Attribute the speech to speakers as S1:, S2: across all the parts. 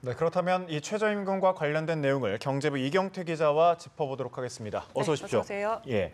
S1: 네, 그렇다면 이 최저임금과 관련된 내용을 경제부 이경태 기자와 짚어보도록 하겠습니다. 어서 오십시오.
S2: 어서 오세요.
S1: 예.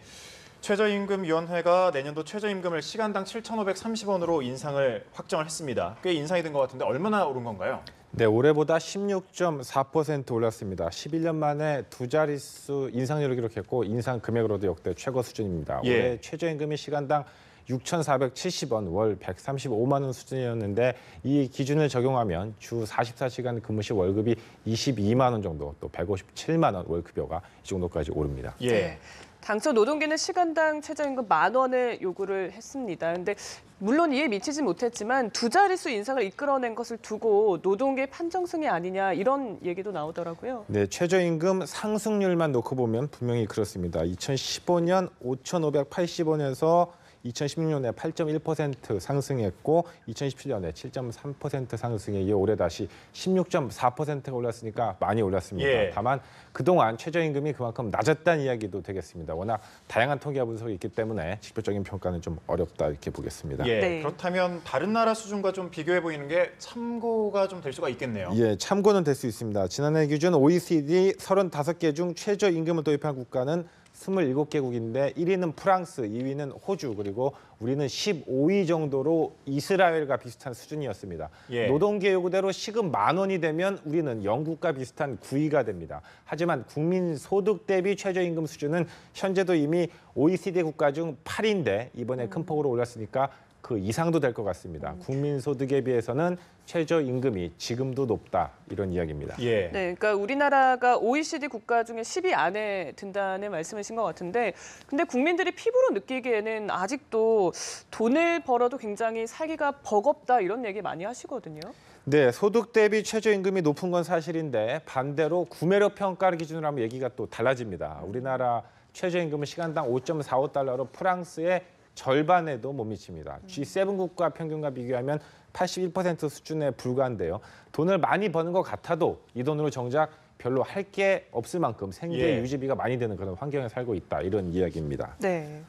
S1: 최저임금위원회가 내년도 최저임금을 시간당 7,530원으로 인상을 확정을 했습니다. 꽤 인상이 된 것 같은데 얼마나 오른 건가요?
S3: 네, 올해보다 16.4% 올랐습니다. 11년 만에 두 자릿수 인상률을 기록했고 인상 금액으로도 역대 최고 수준입니다.
S1: 예.
S3: 올해 최저임금이 시간당 6,470원, 월 135만 원 수준이었는데 이 기준을 적용하면 주 44시간 근무 시 월급이 22만 원 정도, 또 157만 원 월급여가 이 정도까지 오릅니다.
S1: 예.
S2: 네. 당초 노동계는 시간당 최저임금 10,000원을 요구를 했습니다. 그런데 물론 이에 미치지 못했지만 두 자릿수 인상을 이끌어낸 것을 두고 노동계 판정승이 아니냐 이런 얘기도 나오더라고요.
S3: 네, 최저임금 상승률만 놓고 보면 분명히 그렇습니다. 2015년 5,580원에서 2016년에 8.1% 상승했고 2017년에 7.3% 상승에 이어 올해 다시 16.4%가 올랐으니까 많이 올랐습니다.
S1: 예.
S3: 다만 그동안 최저임금이 그만큼 낮았다는 이야기도 되겠습니다. 워낙 다양한 통계와 분석이 있기 때문에 직접적인 평가는 좀 어렵다 이렇게 보겠습니다.
S1: 예.
S2: 네.
S1: 그렇다면 다른 나라 수준과 좀 비교해 보이는 게 참고가 좀 될 수가 있겠네요.
S3: 예, 참고는 될 수 있습니다. 지난해 기준 OECD 35개 중 최저임금을 도입한 국가는 27개국인데 1위는 프랑스, 2위는 호주, 그리고 우리는 15위 정도로 이스라엘과 비슷한 수준이었습니다.
S1: 예.
S3: 노동계 요구대로 시급 10,000원이 되면 우리는 영국과 비슷한 9위가 됩니다. 하지만 국민 소득 대비 최저임금 수준은 현재도 이미 OECD 국가 중 8위인데 이번에 큰 폭으로 올랐으니까 그 이상도 될 것 같습니다. 국민 소득에 비해서는 최저임금이 지금도 높다 이런 이야기입니다.
S1: 예.
S2: 네, 그러니까 우리나라가 OECD 국가 중에 10위 안에 든다는 말씀이신 것 같은데, 근데 국민들이 피부로 느끼기에는 아직도 돈을 벌어도 굉장히 살기가 버겁다 이런 얘기 많이 하시거든요.
S3: 네, 소득 대비 최저임금이 높은 건 사실인데 반대로 구매력 평가를 기준으로 하면 얘기가 또 달라집니다. 우리나라 최저임금은 시간당 5.45달러로 프랑스의 절반에도 못 미칩니다. G7 국가 평균과 비교하면 81% 수준에 불과한데요. 돈을 많이 버는 것 같아도 이 돈으로 정작 별로 할 게 없을 만큼 생계
S1: 예.
S3: 유지비가 많이 드는 그런 환경에 살고 있다 이런 이야기입니다.
S2: 네.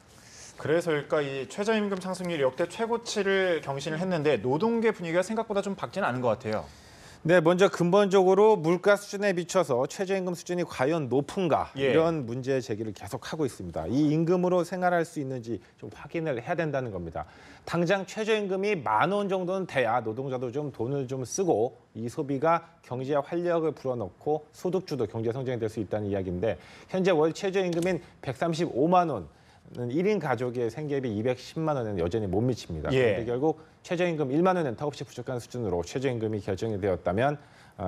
S1: 그래서일까 이 최저임금 상승률이 역대 최고치를 경신을 했는데 노동계 분위기가 생각보다 좀 밝지는 않은 것 같아요.
S3: 네, 먼저 근본적으로 물가 수준에 비춰서 최저임금 수준이 과연 높은가
S1: 예.
S3: 이런 문제 제기를 계속하고 있습니다. 이 임금으로 생활할 수 있는지 좀 확인을 해야 된다는 겁니다. 당장 최저임금이 10,000원 정도는 돼야 노동자도 좀 돈을 좀 쓰고 이 소비가 경제에 활력을 불어넣고 소득주도 경제 성장이 될 수 있다는 이야기인데 현재 월 최저임금인 135만 원. 는 1인 가족의 생계비 210만 원에는 여전히 못 미칩니다.
S1: 예.
S3: 그런데 결국 최저임금 1만 원은 턱없이 부족한 수준으로 최저임금이 결정이 되었다면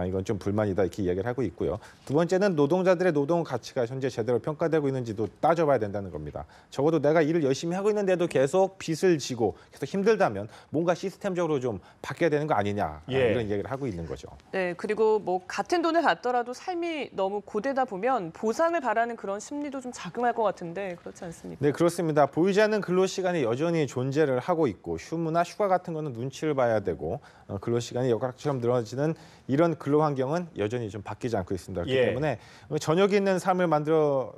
S3: 이건 좀 불만이다 이렇게 이야기를 하고 있고요. 두 번째는 노동자들의 노동 가치가 현재 제대로 평가되고 있는지도 따져봐야 된다는 겁니다. 적어도 내가 일을 열심히 하고 있는데도 계속 빚을 지고 계속 힘들다면 뭔가 시스템적으로 좀 바뀌어야 되는 거 아니냐
S1: 예.
S3: 이런 이야기를 하고 있는 거죠.
S2: 네, 그리고 뭐 같은 돈을 받더라도 삶이 너무 고되다 보면 보상을 바라는 그런 심리도 좀 작용할 것 같은데 그렇지 않습니까?
S3: 네, 그렇습니다. 보이지 않는 근로시간이 여전히 존재를 하고 있고 휴무나 휴가 같은 거는 눈치를 봐야 되고 근로시간이 여각처럼 늘어지는 이런 근로 환경은 여전히 좀 바뀌지 않고 있습니다. 그렇기
S1: 예.
S3: 때문에 저녁 있는 삶을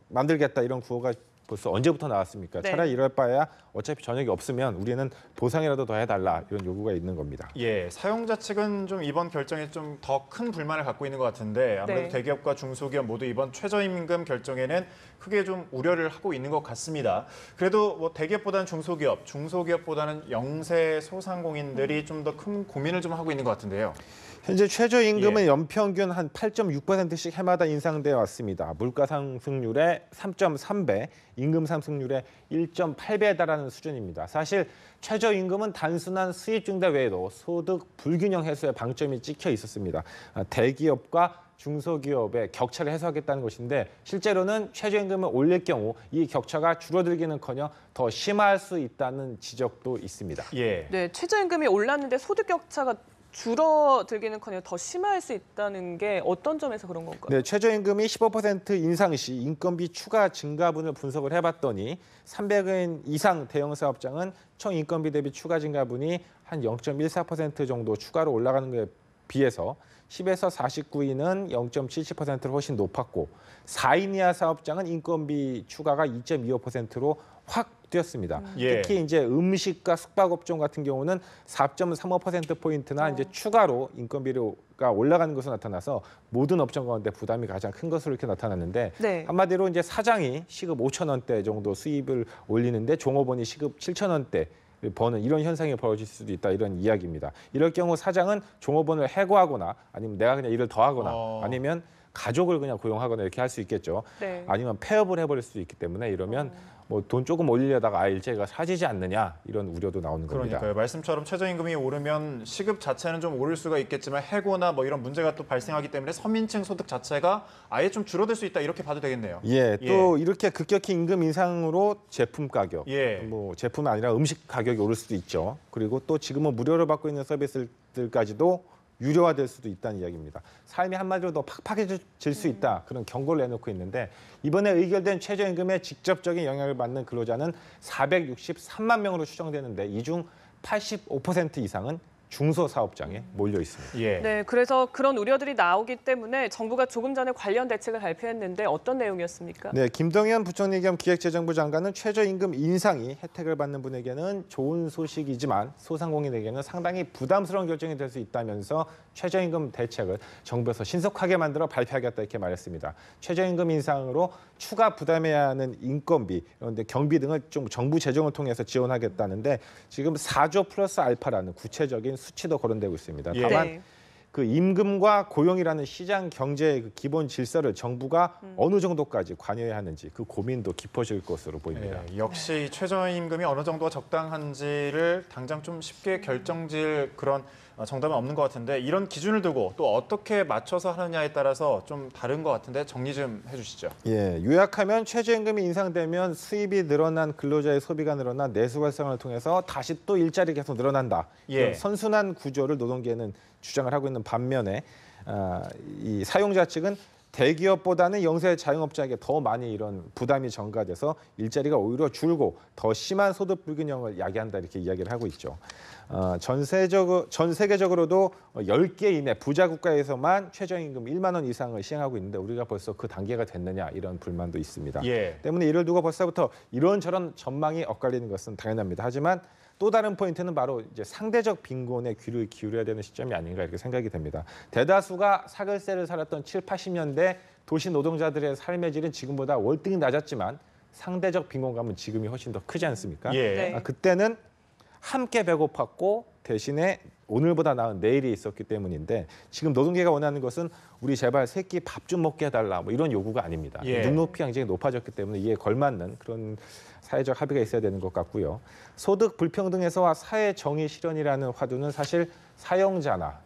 S3: 만들겠다 이런 구호가 벌써 언제부터 나왔습니까?
S2: 네.
S3: 차라리 이럴 바에야 어차피 저녁이 없으면 우리는 보상이라도 더 해달라 이런 요구가 있는 겁니다.
S1: 예, 사용자 측은 좀 이번 결정에 좀 더 큰 불만을 갖고 있는 것 같은데 아무래도
S2: 네.
S1: 대기업과 중소기업 모두 이번 최저임금 결정에는 크게 좀 우려를 하고 있는 것 같습니다. 그래도 뭐 대기업보다는 중소기업, 중소기업보다는 영세 소상공인들이 좀 더 큰 고민을 좀 하고 있는 것 같은데요.
S3: 현재 최저임금은
S1: 예.
S3: 연평균 한 8.6%씩 해마다 인상되어 왔습니다. 물가 상승률의 3.3배, 임금 상승률의 1.8배에 달하는 수준입니다. 사실 최저임금은 단순한 수입 증대 외에도 소득 불균형 해소에 방점이 찍혀 있었습니다. 대기업과 중소기업의 격차를 해소하겠다는 것인데 실제로는 최저임금을 올릴 경우 이 격차가 줄어들기는커녕 더 심할 수 있다는 지적도 있습니다.
S1: 예.
S2: 네, 최저임금이 올랐는데 소득 격차가 줄어들기는커녕 더 심할 수 있다는 게 어떤 점에서 그런 건가요?
S3: 네, 최저임금이 15% 인상 시 인건비 추가 증가분을 분석을 해봤더니 300원 이상 대형 사업장은 총 인건비 대비 추가 증가분이 한 0.14% 정도 추가로 올라가는 것에 비해서 10에서 49위는 0.77%로 훨씬 높았고 4인 이하 사업장은 인건비 추가가 2.25%로 확 뛰었습니다.
S1: 예.
S3: 특히 이제 음식과 숙박업종 같은 경우는 4.35%포인트나 이제 추가로 인건비가 올라가는 것으로 나타나서 모든 업종 가운데 부담이 가장 큰 것으로 이렇게 나타났는데
S2: 네.
S3: 한마디로 이제 사장이 시급 5천 원대 정도 수입을 올리는데 종업원이 시급 7천 원대 버는 이런 현상이 벌어질 수도 있다 이런 이야기입니다. 이럴 경우 사장은 종업원을 해고하거나 아니면 내가 그냥 일을 더 하거나 아니면 가족을 그냥 고용하거나 이렇게 할 수 있겠죠.
S2: 네.
S3: 아니면 폐업을 해버릴 수도 있기 때문에 이러면 뭐 돈 조금 올리려다가 일자리가 사지지 않느냐 이런 우려도 나오는 겁니다.
S1: 그러니까요. 말씀처럼 최저임금이 오르면 시급 자체는 좀 오를 수가 있겠지만 해고나 뭐 이런 문제가 또 발생하기 때문에 서민층 소득 자체가 아예 좀 줄어들 수 있다 이렇게 봐도 되겠네요.
S3: 예, 또 이렇게 급격히 임금 인상으로 제품 가격,
S1: 예.
S3: 뭐 제품이 아니라 음식 가격이 오를 수도 있죠. 그리고 또 지금은 무료로 받고 있는 서비스들까지도 유료화될 수도 있다는 이야기입니다. 삶이 한마디로 더 팍팍해질 수 있다 그런 경고를 내놓고 있는데 이번에 의결된 최저임금에 직접적인 영향을 받는 근로자는 463만 명으로 추정되는데 이 중 85% 이상은 중소사업장에 몰려 있습니다.
S1: 예.
S2: 네, 그래서 그런 우려들이 나오기 때문에 정부가 조금 전에 관련 대책을 발표했는데 어떤 내용이었습니까?
S3: 네, 김동연 부총리 겸 기획재정부 장관은 최저임금 인상이 혜택을 받는 분에게는 좋은 소식이지만 소상공인에게는 상당히 부담스러운 결정이 될 수 있다면서 최저임금 대책을 정부에서 신속하게 만들어 발표하겠다 이렇게 말했습니다. 최저임금 인상으로 추가 부담해야 하는 인건비, 그런데 경비 등을 좀 정부 재정을 통해서 지원하겠다는데 지금 4조 플러스 알파라는 구체적인 수치도 거론되고 있습니다.
S1: 예.
S3: 다만
S2: 네.
S3: 그 임금과 고용이라는 시장 경제의 그 기본 질서를 정부가 어느 정도까지 관여해야 하는지 그 고민도 깊어질 것으로 보입니다.
S1: 예, 역시 최저임금이 어느 정도가 적당한지를 당장 좀 쉽게 결정질 그런 정답은 없는 것 같은데 이런 기준을 두고 또 어떻게 맞춰서 하느냐에 따라서 좀 다른 것 같은데 정리 좀 해주시죠.
S3: 예, 요약하면 최저임금이 인상되면 수입이 늘어난 근로자의 소비가 늘어나 내수 활성화를 통해서 다시 또 일자리 계속 늘어난다.
S1: 예.
S3: 이런 선순환 구조를 노동계는 주장을 하고 있는 반면에 이 사용자 측은 대기업보다는 영세 자영업자에게 더 많이 이런 부담이 전가돼서 일자리가 오히려 줄고 더 심한 소득 불균형을 야기한다 이렇게 이야기를 하고 있죠. 전 세계적으로도 10개 이내 부자 국가에서만 최저임금 1만 원 이상을 시행하고 있는데 우리가 벌써 그 단계가 됐느냐 이런 불만도 있습니다.
S1: 예.
S3: 때문에 이를 두고 벌써부터 이런저런 전망이 엇갈리는 것은 당연합니다. 하지만 또 다른 포인트는 바로 이제 상대적 빈곤에 귀를 기울여야 되는 시점이 아닌가 이렇게 생각이 됩니다. 대다수가 사글세를 살았던 7, 80년대 도시 노동자들의 삶의 질은 지금보다 월등히 낮았지만 상대적 빈곤감은 지금이 훨씬 더 크지 않습니까?
S1: 예.
S2: 네.
S3: 그때는 함께 배고팠고 대신에 오늘보다 나은 내일이 있었기 때문인데 지금 노동계가 원하는 것은 우리 제발 새끼 밥 좀 먹게 해달라 뭐 이런 요구가 아닙니다.
S1: 예.
S3: 눈높이가 굉장히 높아졌기 때문에 이에 걸맞는 그런 사회적 합의가 있어야 되는 것 같고요. 소득 불평등에서와 사회 정의 실현이라는 화두는 사실 사용자나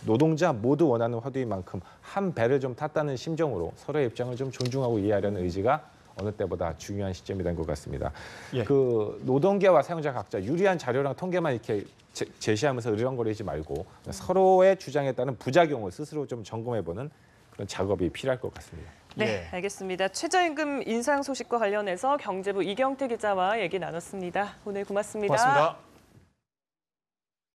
S3: 노동자 모두 원하는 화두인 만큼 한 배를 좀 탔다는 심정으로 서로의 입장을 좀 존중하고 이해하려는 의지가 어느 때보다 중요한 시점이 된 것 같습니다.
S1: 예.
S3: 그 노동계와 사용자 각자 유리한 자료랑 통계만 이렇게 제시하면서 으르렁거리지 말고 서로의 주장에 따른 부작용을 스스로 좀 점검해보는 그런 작업이 필요할 것 같습니다.
S2: 네,
S1: 예.
S2: 알겠습니다. 최저임금 인상 소식과 관련해서 경제부 이경태 기자와 얘기 나눴습니다. 오늘 고맙습니다.
S1: 고맙습니다.